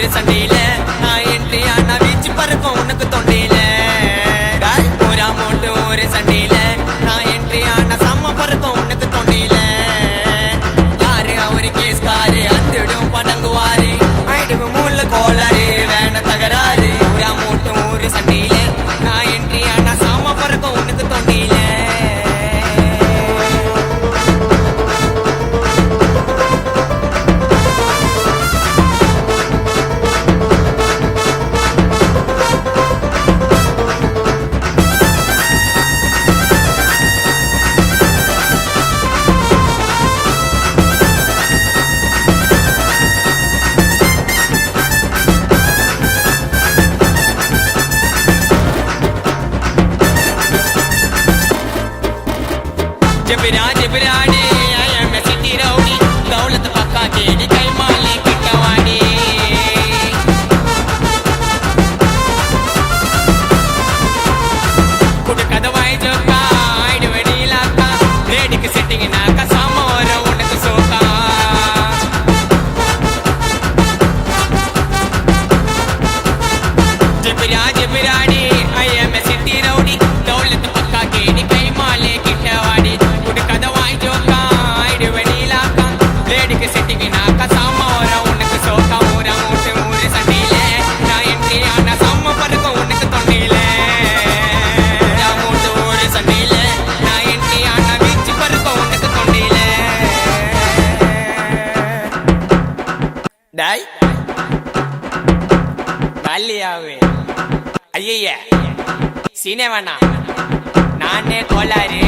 ஊரு சண்டையில நான் என்ட்ரி ஆனா வீச்சு பறக்கும் உனக்கு தொண்டையில ஊரா மூட்டு ஊரு சண்டையில நான் என்ட்ரி ஆனா செம்ம பறக்கும் உனக்கு தொண்டையில யாரு அவரு கேஸ்காரு அத்திடும் படங்குவாரு ஆயிடுவு மூல கோளாறு வேண தகராறு ஊரா மூட்டு ஊரு சண்டையில நான் என்ட்ரி ஆனா செம்ம பறக்கும் உனக்கு தொண்டையில जबराने आया मैं सिटी रौड़ी दौलत पक्का तेरी कई माले की कवाड़ी कुट कदवाई जो का आइड वडीला का रेडी की सेटिंग ना का सामोर उनक सोका जबराने आया मैं सिटी रौड़ी दौलत पक्का तेरी कई माले की कवाड़ी டாய் பள்ளியாவே ஐயா சீனே வேணாம் நானே கோளாறு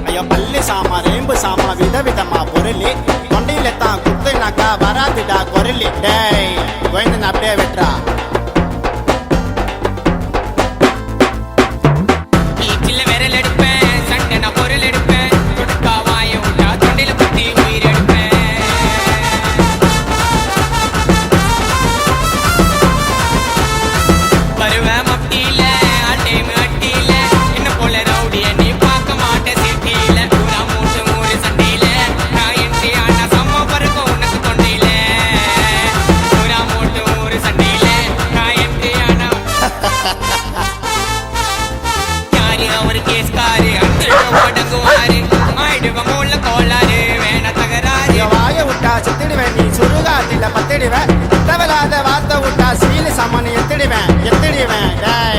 ஐயோ பள்ளி சாமா ரேம்பு சாமா விதவிதமா பொருளி தொண்டையில தான் குத்துனாக்கா வராதுடா குரலி டேய் கோயந்தன் அப்படியே வெட்டுறா பீச்சில் விரல் எடுப்பேன் சண்டை நான் பொருள் எடுப்பேன் கொடுக்கா வாய விட்டா தொண்டையில குத்தி உயிர் எடுப்பேன் வருவேன் மட்டியில அட்டையும் அட்டியில என்ன போல ரவுடிய நீ பார்க்க மாட்டேன் சிட்டியில ஊரா மூட்டு ஊரு சண்டையில நான் என்ட்ரி ஆனா செம்ம பறக்கும் உனக்கு தொண்டையில ஊரா மூட்டு ஊரு சண்டையில நான் என்ட்ரி ஆனா யாரு அவரு கேஸ்காரு அத்திடும் படங்குவாரு ஆயிடுவ மூல கோளாறு வேண தகராறு வாய விட்டா செத்திடுவேன் நீ சுருகாத்தில பத்திடுவேன் தேவையில்லாத வார்த்தை விட்டா சீல சாமான் எத்திடுவேன் டேய்